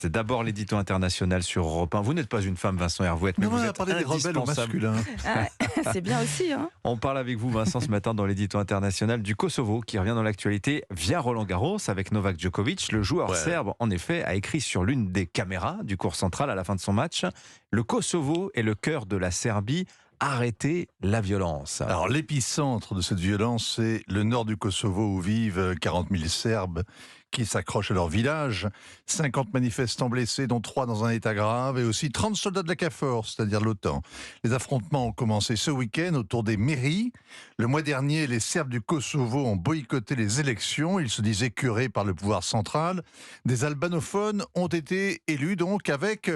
C'est d'abord l'édito international sur Europe 1. Vous n'êtes pas une femme, Vincent Hervouet, mais Non, vous on a êtes parlé des rebelles au indispensable. masculin. Ah, c'est bien aussi, hein. On parle avec vous, Vincent, ce matin dans l'édito international du Kosovo, qui revient dans l'actualité via Roland Garros avec Novak Djokovic. Le joueur serbe, en effet, a écrit sur l'une des caméras du court central à la fin de son match: le Kosovo est le cœur de la Serbie. Arrêtez la violence. Alors l'épicentre de cette violence, c'est le nord du Kosovo où vivent 40 000 Serbes qui s'accrochent à leur village. 50 manifestants blessés, dont 3 dans un état grave, et aussi 30 soldats de la KFOR, c'est-à-dire l'OTAN. Les affrontements ont commencé ce week-end autour des mairies. Le mois dernier, les Serbes du Kosovo ont boycotté les élections. Ils se disaient curés par le pouvoir central. Des albanophones ont été élus donc avec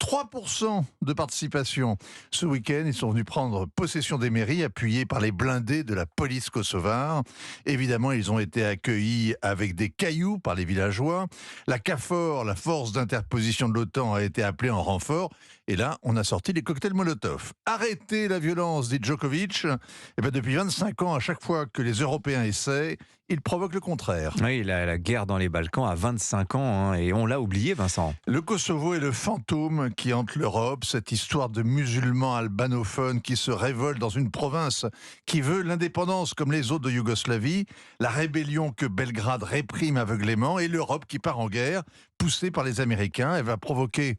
3% de participation. Ce week-end, ils sont venus prendre possession des mairies, appuyés par les blindés de la police kosovare. Évidemment, ils ont été accueillis avec des cailloux par les villageois. La KFOR, la force d'interposition de l'OTAN, a été appelée en renfort. Et là, on a sorti les cocktails Molotov. Arrêtez la violence, dit Djokovic. Et bien, depuis 25 ans, à chaque fois que les Européens essaient, ils provoquent le contraire. Oui, la guerre dans les Balkans à 25 ans, hein, et on l'a oublié, Vincent. Le Kosovo est le fantôme qui hante l'Europe, cette histoire de musulmans albanophones qui se révoltent dans une province qui veut l'indépendance comme les autres de Yougoslavie, la rébellion que Belgrade réprime aveuglément et l'Europe qui part en guerre, poussée par les Américains. Elle va provoquer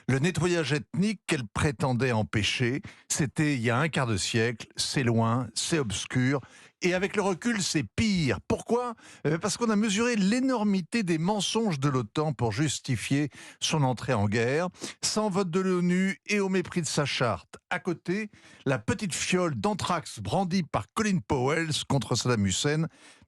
le nettoyage ethnique qu'elle prétendait empêcher. C'était il y a un quart de siècle, c'est loin, c'est obscur. Et avec le recul, c'est pire. Pourquoi ? Parce qu'on a mesuré l'énormité des mensonges de l'OTAN pour justifier son entrée en guerre, sans vote de l'ONU et au mépris de sa charte. À côté, la petite fiole d'anthrax brandie par Colin Powell contre Saddam Hussein,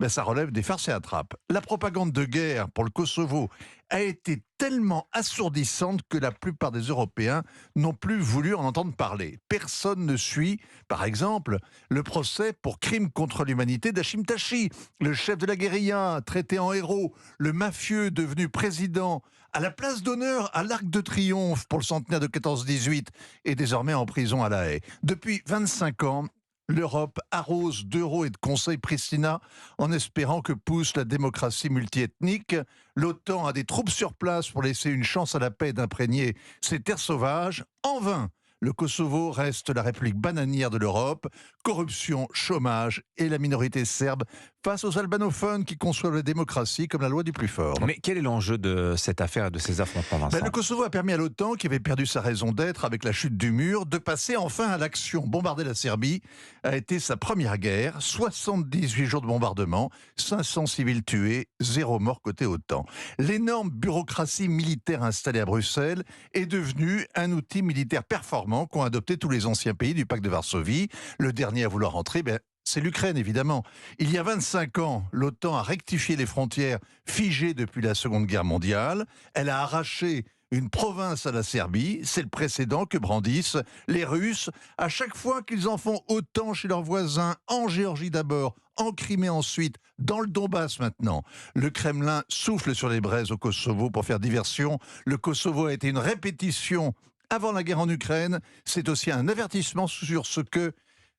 ça relève des farces et attrapes. La propagande de guerre pour le Kosovo a été tellement assourdissante que la plupart des Européens n'ont plus voulu en entendre parler. Personne ne suit, par exemple, le procès pour crime contre l'humanité d'Hachim Tachi, le chef de la guérilla, traité en héros, le mafieux devenu président, à la place d'honneur à l'Arc de Triomphe pour le centenaire de 14-18 et désormais en prison à La Haye. Depuis 25 ans, l'Europe arrose d'euros et de conseils Pristina en espérant que pousse la démocratie multiethnique. L'OTAN a des troupes sur place pour laisser une chance à la paix d'imprégner ces terres sauvages. En vain, le Kosovo reste la république bananière de l'Europe. Corruption, chômage et la minorité serbe face aux albanophones qui conçoivent la démocratie comme la loi du plus fort. Mais quel est l'enjeu de cette affaire et de ces affrontements, Vincent ? Le Kosovo a permis à l'OTAN, qui avait perdu sa raison d'être avec la chute du mur, de passer enfin à l'action. Bombarder la Serbie a été sa première guerre. 78 jours de bombardement, 500 civils tués, 0 mort côté OTAN. L'énorme bureaucratie militaire installée à Bruxelles est devenue un outil militaire performant qu'ont adopté tous les anciens pays du pacte de Varsovie. Le dernier à vouloir entrer, c'est l'Ukraine, évidemment. Il y a 25 ans, l'OTAN a rectifié les frontières figées depuis la Seconde Guerre mondiale. Elle a arraché une province à la Serbie. C'est le précédent que brandissent les Russes à chaque fois qu'ils en font autant chez leurs voisins, en Géorgie d'abord, en Crimée ensuite, dans le Donbass maintenant. Le Kremlin souffle sur les braises au Kosovo pour faire diversion. Le Kosovo a été une répétition avant la guerre en Ukraine. C'est aussi un avertissement sur ce que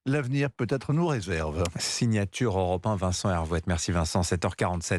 l'avenir peut-être nous réserve. Signature Europe 1, Vincent Hervouet. Merci Vincent, 7h47.